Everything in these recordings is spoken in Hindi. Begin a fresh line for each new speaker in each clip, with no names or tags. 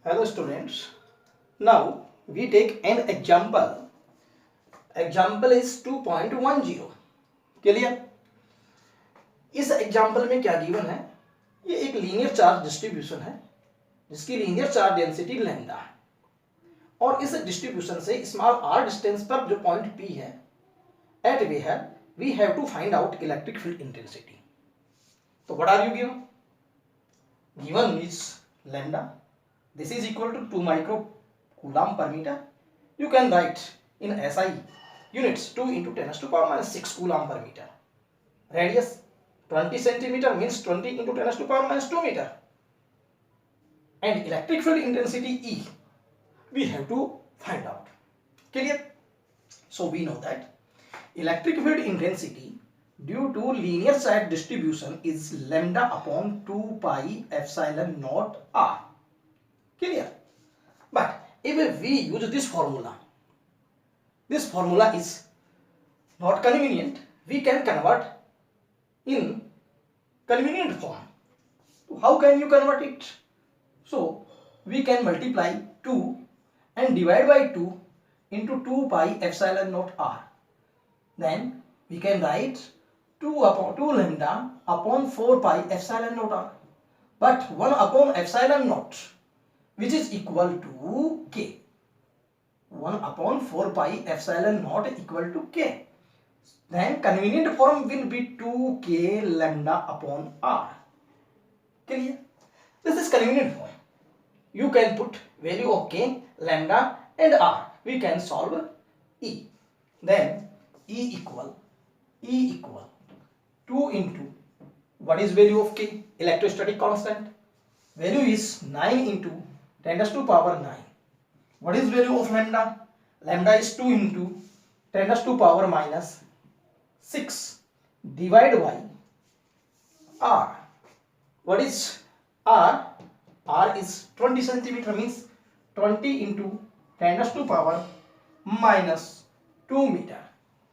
Hello students. Now we take an example. Example is 2.10. Clear? इस एग्जाम्पल में क्या गिवन है? ये एक लीनियर चार्ज डिस्ट्रीब्यूशन है जिसकी लीनियर चार्ज डेंसिटी लैम्डा है और इस डिस्ट्रीब्यूशन से स्मॉल r डिस्टेंस पर जो पॉइंट P है at we have to find out electric field intensity. तो what are you given? Given is lambda. This is equal to 2 microcoulomb per meter. You can write in SI units 2 into 10 to the power minus 6 coulomb per meter. Radius 20 centimeter means 20 into 10 to the power minus 2 meter. And electric field intensity E we have to find out. Clear? So we know that electric field intensity due to linear charge distribution is lambda upon 2 pi epsilon naught R. Clear? But if we use this formula is not convenient. We can convert in convenient form. So how can you convert it? So we can multiply 2 and divide by 2 into 2 pi epsilon naught r. Then we can write 2 lambda upon 4 pi epsilon naught r. But 1 upon epsilon naught, which is equal to k. 1 upon 4 pi epsilon naught equal to k. Then convenient form will be 2k lambda upon r. Clear? This is convenient form. You can put value of k, lambda and r. We can solve E. Then E equal 2 into what is value of k? Electrostatic constant. Value is 9 into 10 to the power 9. What is value of lambda? Lambda is 2 into 10 to the power minus 6 divided by r. What is r? R is 20 centimeter means 20 into 10 to the power minus 2 meter.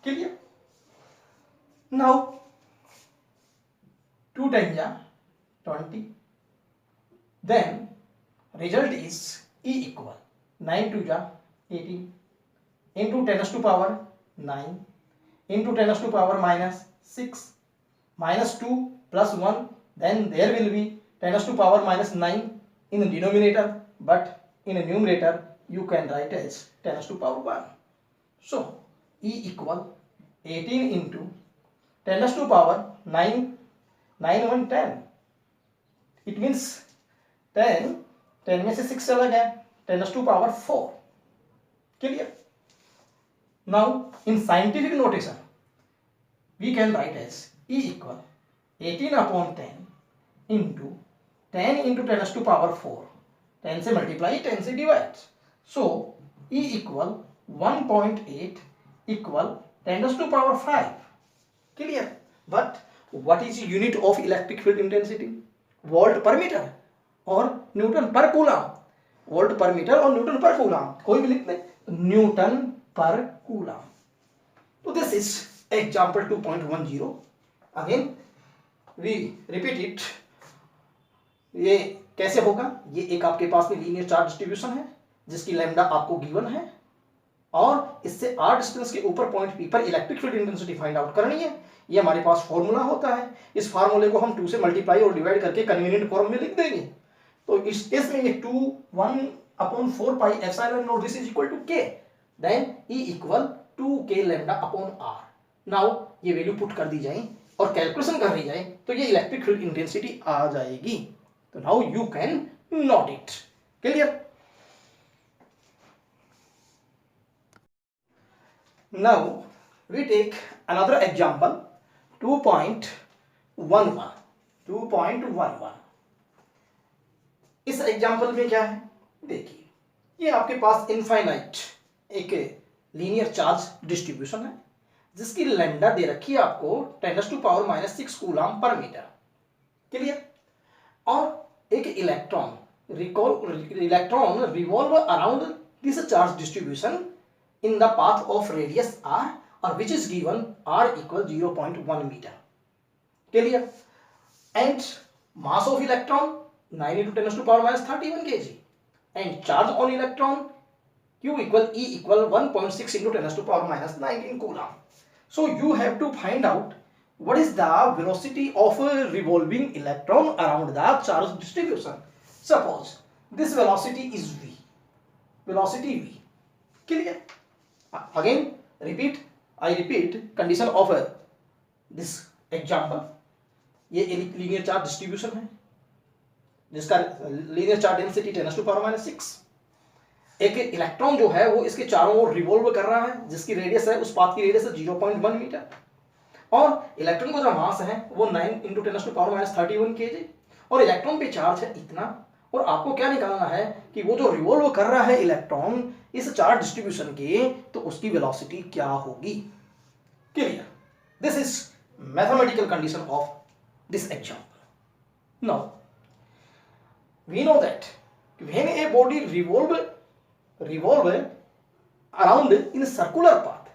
Clear? Now 2 times 20. Then result is E equal 9 to the 18 into 10 to the power 9 into 10 to the power minus 6 minus 2 plus 1. Then there will be 10 to the power minus 9 in the denominator, but in the numerator you can write as 10 to the power 1. So E equal 18 into 10 to the power 9 1 10. It means 10 में से 6 चला गया, 10 to the power 4. Clear? Now in scientific notation we can write as E equal 18 upon 10 into 10 into 10 to the power 4. 10 से multiply, 10 से divide. So E equal 1.8 equal 10 to the power 5. Clear? But what is the unit of electric field intensity? Volt per meter और newton per coulomb. Volt per metre और न्यूटन पर कूलम, कोई भी लिख दे, न्यूटन पर कूलम. तो this is example 2.10. Again we repeat it. ये कैसे होगा? ये एक आपके पास में लीनियर चार्ज डिस्ट्रीब्यूशन है जिसकी लैम्डा आपको गिवन है और इससे r डिस्टेंस के ऊपर पॉइंट P पर electric field intensity find out करनी है. ये हमारे पास फॉर्मूला होता है. इस फार्मूले को हम 2 से मल्टीप्लाई और डिवाइड करके कन्वीनियंट फॉर्म में लिख देंगे. तो इसमें ये 2 1 upon 4 pi epsilon naught this is equal to k. Then E equal 2k lambda upon r. Now ये वैल्यू पुट कर दी जाए और कैलकुलेशन कर दी जाए तो ये इलेक्ट्रिक फील्ड इंटेंसिटी आ जाएगी. तो now you can note it. Clear? Now we take another example 2.11. इस एग्जाम्पल में क्या है? देखिए, ये आपके पास इनफाइनाइट एक लीनियर चार्ज डिस्ट्रीब्यूशन है जिसकी लैम्डा दे रखी है आपको 10 to the power minus 6 coulomb per metre. Clear? और एक electron revolve around this charge distribution in the path of radius r or which is given r equal 0.1 meter. Clear? And mass of electron 9 into 10 to the power minus 31 kg and charge on electron Q equal E equal 1.6 into 10 to the power minus 19 coulomb. So you have to find out what is the velocity of a revolving electron around the charge distribution. Suppose this velocity is V. Velocity V. Clear? Again, I repeat condition of this example. ये लीनियर चार्ज डिस्ट्रीब्यूशन है जिसका linear charge density 10 to the power minus 6. एक इलेक्ट्रॉन जो है वो इसके चारों ओर रिवॉल्व कर रहा है जिसकी रेडियस है उस पाथ की रेडियस है 0.1 मीटर और इलेक्ट्रॉन का जो मास है वो 9 into 10 to the power minus 31 kg और इलेक्ट्रॉन पे चार्ज है इतना और आपको क्या निकालना है कि वो जो रिवॉल्व कर रहा है इलेक्ट्रॉन इस चार्ज डिस्ट्रीब्यूशन के तो उसकी वेलोसिटी क्या होगी. Clear? This is mathematical condition of this example. Now we know that when a body revolve around in a circular path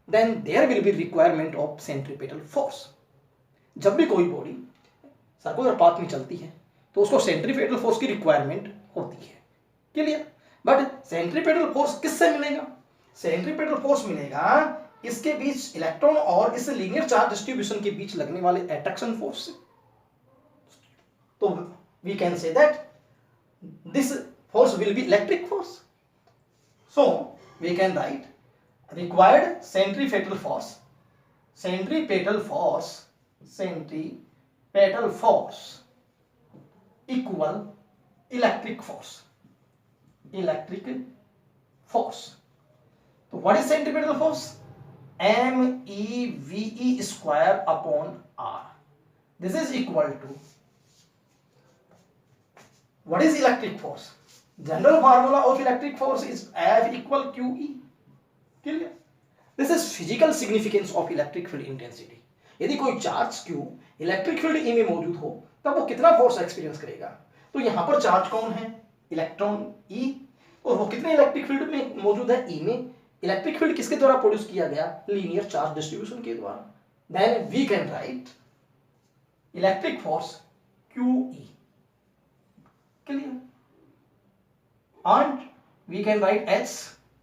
then there will be requirement of centripetal force. जब भी कोई बॉडी सर्कुलर पाथ में चलती है तो उसको सेंट्रीपेटल फोर्स की रिक्वायरमेंट होती है. क्लियर? बट सेंट्रीपेटल फोर्स किससे मिलेगा? सेंट्रीपेटल फोर्स मिलेगा इसके बीच इलेक्ट्रॉन और इस लीनियर चार्ज डिस्ट्रीब्यूशन के बीच लगने वाले अट्रैक्शन फोर्स से. तो we can say that this force will be electric force. So we can write required centripetal force equal electric force. So what is centripetal force? MEVE square upon R. This is equal to what is electric force? General formula of electric force is F equal QE. Clear? This is physical significance of electric field intensity. यदि कोई charge Q electric field E में मौजूद हो तब वो कितना फोर्स एक्सपीरियंस करेगा. तो यहां पर चार्ज कौन है? इलेक्ट्रॉन E और वो कितने इलेक्ट्रिक फील्ड में मौजूद है E में. इलेक्ट्रिक फील्ड किसके द्वारा प्रोड्यूस किया गया? लीनियर चार्ज डिस्ट्रीब्यूशन के द्वारा. Then we can write electric force QE. Clear? And we can write H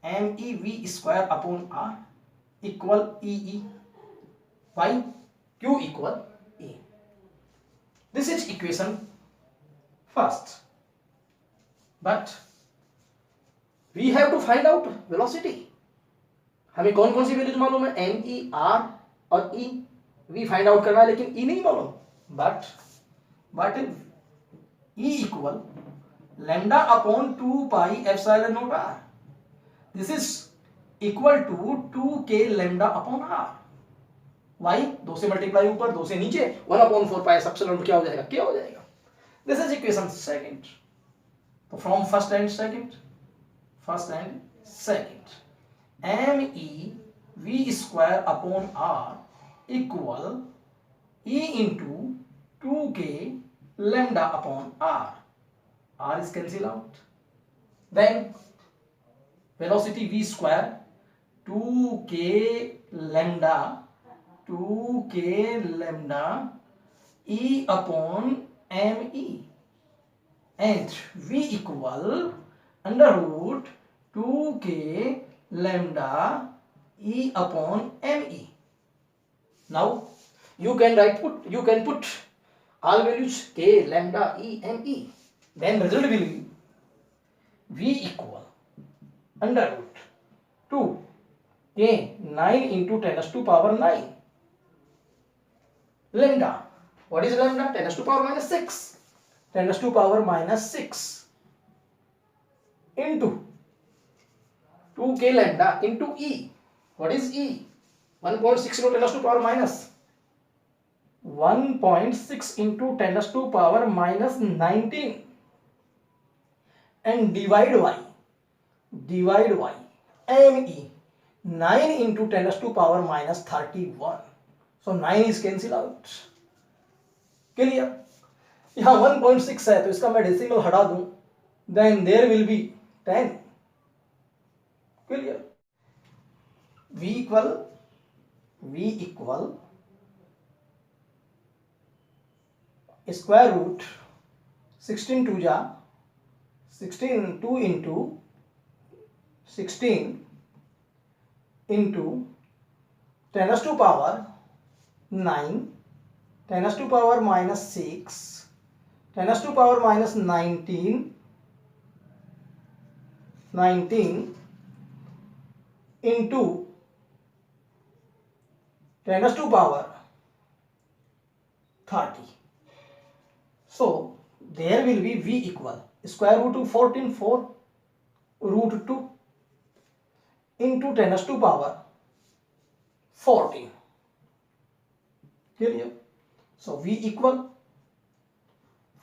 MEV square upon R equal EE by Q equal E. This is equation first. But we have to find out velocity. हमें कौन कौन सी वैल्यूज मालूम है? ME, R और E. V फाइंड आउट करना है लेकिन E नहीं मालूम. But E equal lambda upon 2 pi epsilon naught R. This is equal to 2k lambda upon R. Why? 2 से मल्टीप्लाई ऊपर 2 से नीचे 1 upon 4 pi epsilon क्या हो जाएगा? क्या हो जाएगा? This is equation second. तो from first and second ME V square upon R equal E into 2k lambda upon R. R is cancelled out. Then velocity V square 2k lambda E upon ME and V equal under root 2k lambda E upon ME. Now you can put all values k lambda E and E. Then result will be V equal under root 2 k 9 into 10 to the power 9 lambda. What is lambda? 10 to the power minus 6. 10 to the power minus 6 into 2k lambda into E. What is E? 1.6 into 10 to the power minus 1.6 into 10 to the power minus 19 and divide y ME 9 into 10 to the power minus 31. So 9 is cancelled out. Clear? यहाँ 1.6 है तो इसका मैं डेसिमल हटा दूं then there will be 10. Clear? V equal square root 16 2 जा 16 2 into 16 into 10 raised to power 9, 10 raised to power minus 6, 10 raised to power minus 19 into 10 raised to power 30. So there will be V equal square root of 14 4 root 2 into 10 raised to power 14. Clear? So V equal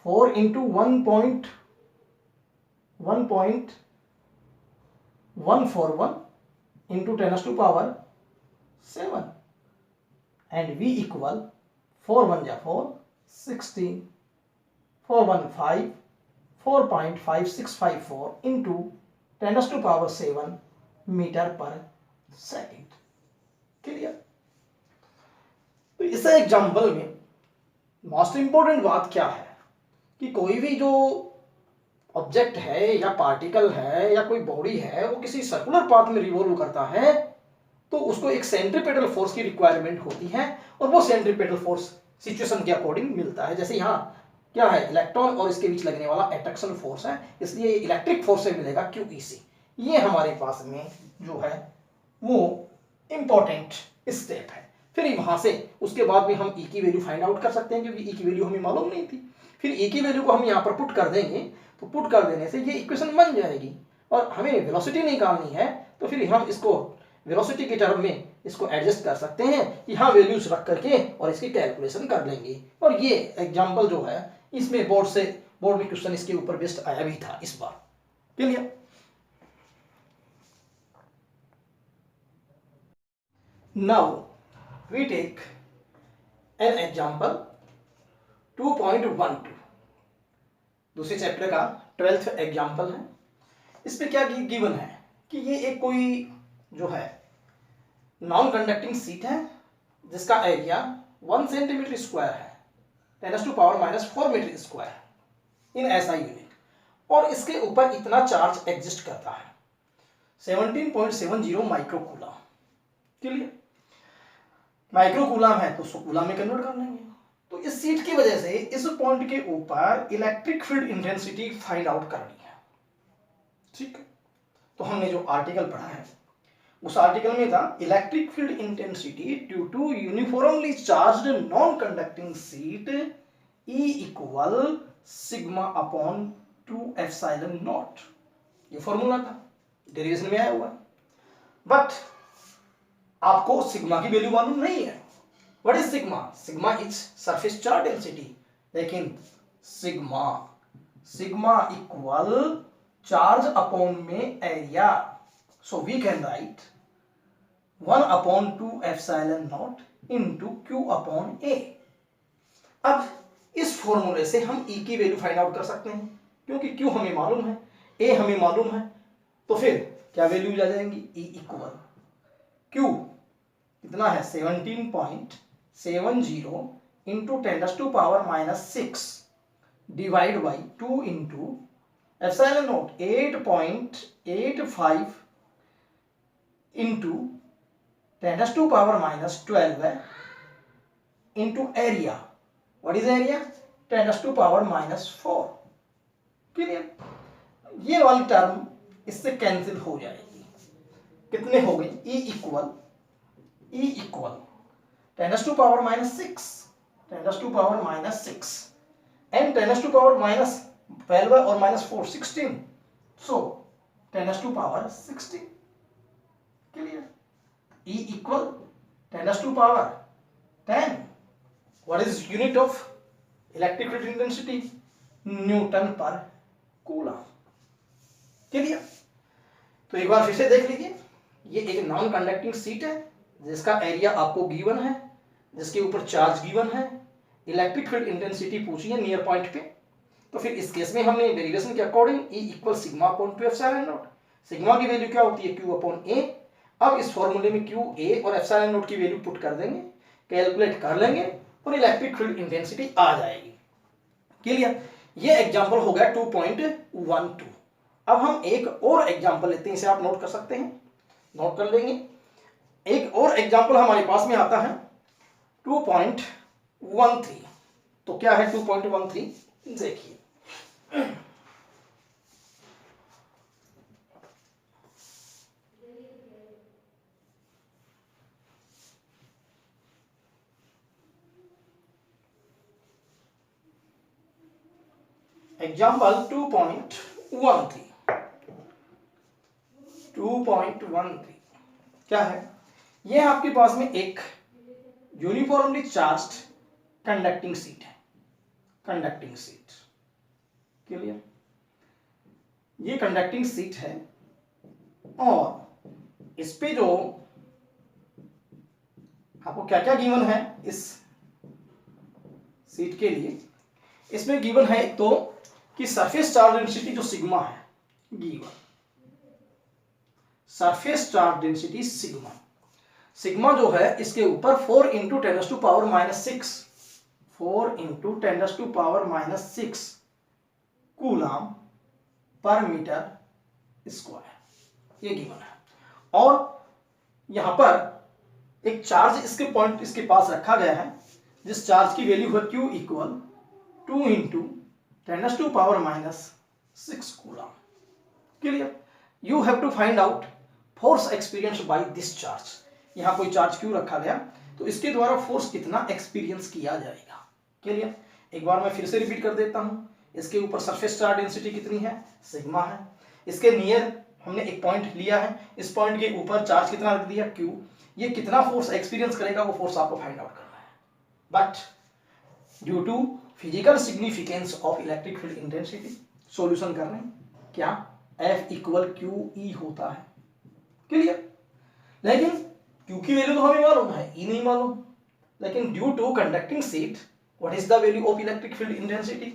4 into 1.141 into 10 raised to power 7, and V equal 4 1 ja 4 16, 4 1 5 4.5654 into 10 raised to power 7 metre पर सेकेंड. क्लियर? तो इस एग्जाम्पल में मोस्ट इंपॉर्टेंट बात क्या है कि कोई भी जो ऑब्जेक्ट है या पार्टिकल है या कोई बॉडी है वो किसी सर्कुलर पाथ में रिवॉल्व करता है तो उसको एक सेंट्रीपेटल फोर्स की रिक्वायरमेंट होती है और वो सेंट्रीपेटल फोर्स सिचुएशन के अकॉर्डिंग मिलता है. जैसे यहाँ क्या है, इलेक्ट्रॉन और इसके बीच लगने वाला अट्रैक्शन फोर्स है, इसलिए इलेक्ट्रिक फोर्स से मिलेगा QEC. ये हमारे पास में जो है वो इंपॉर्टेंट स्टेप है. फिर वहां से उसके बाद में हम E की वैल्यू फाइंड आउट कर सकते हैं क्योंकि E की वैल्यू हमें मालूम नहीं थी. फिर E की वैल्यू को हम यहाँ पर पुट कर देंगे तो पुट कर देने से ये इक्वेशन बन जाएगी और हमें वेलोसिटी निकालनी है तो फिर हम इसको वेलोसिटी के टर्म में इसको एडजस्ट कर सकते हैं, यहाँ वैल्यूज रख करके और इसकी कैलकुलेशन कर लेंगे. और ये एग्जांपल जो है इसमें बोर्ड में क्वेश्चन इसके ऊपर बेस्ड आया भी था इस बार. Clear? Now we take an example 2.12, दूसरे चैप्टर का 12th एग्जांपल है. इसमें क्या गिवन है कि ये एक कोई जो है नॉन कंडक्टिंग शीट है जिसका एरिया 1 सेंटीमीटर स्क्वायर है, 10 raised to power minus 4 metre square in SI unit, और इसके ऊपर इतना चार्ज एग्जिस्ट करता है 17.70 माइक्रोकूलम. क्लियर? माइक्रोकूलम है तो उसको कूलम में कन्वर्ट कर लेंगे. तो इस सीट की वजह से इस पॉइंट के ऊपर electric field intensity find out करनी है. ठीक है, तो हमने जो आर्टिकल पढ़ा है उस आर्टिकल में था electric field intensity due to uniformly charged non conducting sheet E equal sigma upon 2 epsilon naught. ये फॉर्मूला था, डेरिवेशन में आया हुआ है. बट आपको सिग्मा की वैल्यू मालूम नहीं है. What is sigma? Sigma is surface charge density. लेकिन सिग्मा इक्वल चार्ज अपॉन में area. So we can write 1/2 epsilon naught into Q upon A. अब इस फॉर्मूले से हम E की वैल्यू फाइंड आउट कर सकते हैं क्योंकि Q हमें मालूम है, A हमें मालूम है. तो फिर क्या वैल्यूज आ जाएंगी? E इक्वल Q कितना है 17.70 into 10 raised to power minus 6 divide by 2 into epsilon not 8.85 into 10 raised to power minus 12 है into area. What is area? 10 raised to power minus 4. Clear? ये वाली टर्म इससे कैंसिल हो जाएगी. कितने हो गए? E equal 10 raised to power minus 6, 10 raised to power minus 6 and 10 raised to power minus 12 or minus 4 16. So 10 raised to power 16. Clear? E equal 10 raised to power 10. What is unit of electric field intensity? Newton per coulomb. Clear? तो एक बार फिर से देख लीजिए, ये एक नॉन कंडक्टिंग सीट है जिसका एरिया आपको गिवन है, जिसके ऊपर चार्ज गिवन है, इलेक्ट्रिक फील्ड इंटेंसिटी पूछी है नियर पॉइंट पे. तो फिर इस केस में हमने डेरिवेशन के according E equal sigma upon 2 epsilon not. Sigma की वैल्यू क्या होती है? Q upon A. अब इस फॉर्मूले में Q A और एप्सिलॉन नॉट की वैल्यू पुट कर देंगे, कैलकुलेट कर लेंगे और इलेक्ट्रिक फील्ड इंटेंसिटी आ जाएगी. क्लियर? ये एग्जांपल हो गया 2.12. अब हम एक और एग्जांपल लेते हैं, इसे आप नोट कर सकते हैं, नोट कर लेंगे। एक और एग्जांपल हमारे पास में आता है 2.13। तो क्या है 2.13 देखिए। एग्जाम्पल 2.13 क्या है? यह आपके पास में एक यूनिफॉर्मली चार्ज्ड कंडक्टिंग सीट है, कंडक्टिंग सीट, क्लियर? ये कंडक्टिंग सीट है और इस पे जो आपको क्या क्या गिवन है इस सीट के लिए, इसमें गिवन है तो कि सरफेस चार्ज डेंसिटी जो सिग्मा है, given surface charge density sigma, sigma जो है इसके ऊपर 4 into 10 to power -6, 4 into 10 to power -6 coulomb per metre square, ये गिवन है। और यहां पर एक चार्ज इसके पॉइंट इसके पास रखा गया है, जिस चार्ज की वैल्यू है Q equal 2 into 10 to power -6 coulomb, clear? You have to find out force experience by this charge. यहां कोई चार्ज क्यों रखा गया, तो इसके द्वारा फोर्स कितना एक्सपीरियंस किया जाएगा, क्लियर? एक बार मैं फिर से रिपीट कर देता हूं। इसके ऊपर सरफेस चार्ज डेंसिटी कितनी है, सिग्मा है। इसके नियर हमने एक पॉइंट लिया है, इस पॉइंट के ऊपर चार्ज कितना रख दिया, Q। ये कितना फोर्स एक्सपीरियंस करेगा, वो फोर्स आपको फाइंड आउट करना है। But due to physical significance of electric field intensity, solution करने क्या F इक्वल QE होता है, क्लियर? लेकिन Q की वैल्यू तो हमें मालूम है, E नहीं मालूम। लेकिन due to conducting sheet, what is the value of electric field intensity?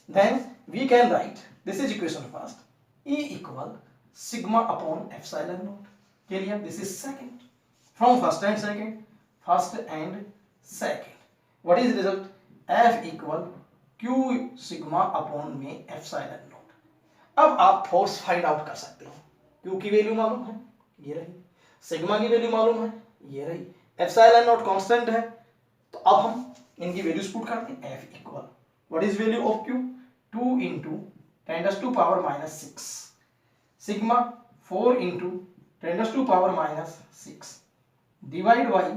Then we can write this is equation first, E equal sigma upon epsilon naught, clear? This is second from first and second, first and second. What is result? F equal Q sigma upon में एप्सिलॉन नॉट। अब आप फोर्स फाइंड आउट कर सकते हैं। Q की वैल्यू मालूम है, ये रही, सिग्मा की वैल्यू मालूम है, ये रही, एप्सिलॉन नॉट कांस्टेंट है। तो अब हम इनकी वैल्यूज पुट करते हैं। F equal what is value of Q, 2 into 10 to power -6, sigma 4 into 10 to power -6 divide by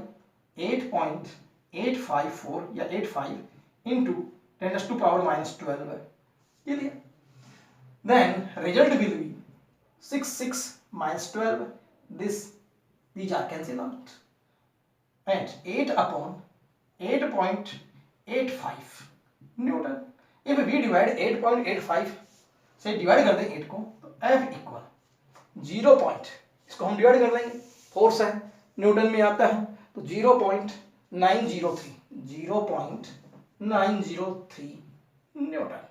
8.854 या 85 into 10 to power -12, clear? Then result will be 6 minus 12. These are cancelled out, and 8 upon 8.85 Newton. If we divide 8.85 से डिवाइड कर दें 8 को, तो F इक्वल 0 पॉइंट, इसको हम डिवाइड कर देंगे, फोर्स है न्यूटन में आता है, तो 0.903 न्यूटन।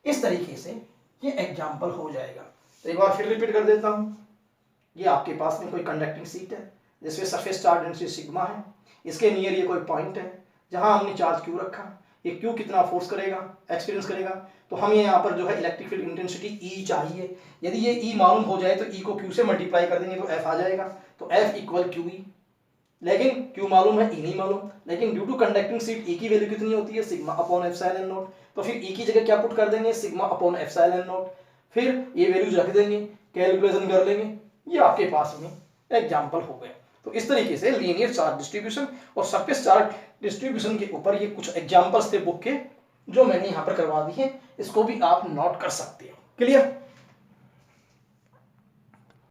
इस तरीके से ये एग्जाम्पल हो जाएगा। तो एक बार फिर रिपीट कर देता हूं। ये आपके पास में कोई कंडक्टिंग सीट है जिसमें सरफेस चार्ज डेंसिटी सिग्मा है, इसके नियर ये कोई पॉइंट है जहां हमने चार्ज Q रखा। ये Q कितना फोर्स करेगा, एक्सपीरियंस करेगा, तो हमें यहाँ पर जो है इलेक्ट्रिक फील्ड इंटेंसिटी E चाहिए। यदि ये E मालूम हो जाए तो E को Q से मल्टीप्लाई कर देंगे तो F आ जाएगा, तो F इक्वल QE। लेकिन Q मालूम है, E नहीं मालूम। लेकिन due to conducting sheet E की वैल्यू कितनी होती है, सिग्मा अपॉन एप्सिलॉन नॉट। तो फिर E की जगह क्या पुट कर देंगे, सिग्मा अपॉन एप्सिलॉन नॉट। फिर ये वैल्यूज रख देंगे, कैलकुलेशन कर लेंगे, ये आपके पास में एग्जाम्पल हो गया। तो इस तरीके से लीनियर चार्ज डिस्ट्रीब्यूशन और सरफेस चार्ज डिस्ट्रीब्यूशन के ऊपर ये कुछ एग्जाम्पल्स थे बुक के, जो मैंने यहाँ पर करवा दी है, इसको भी आप नोट कर सकते हो, क्लियर?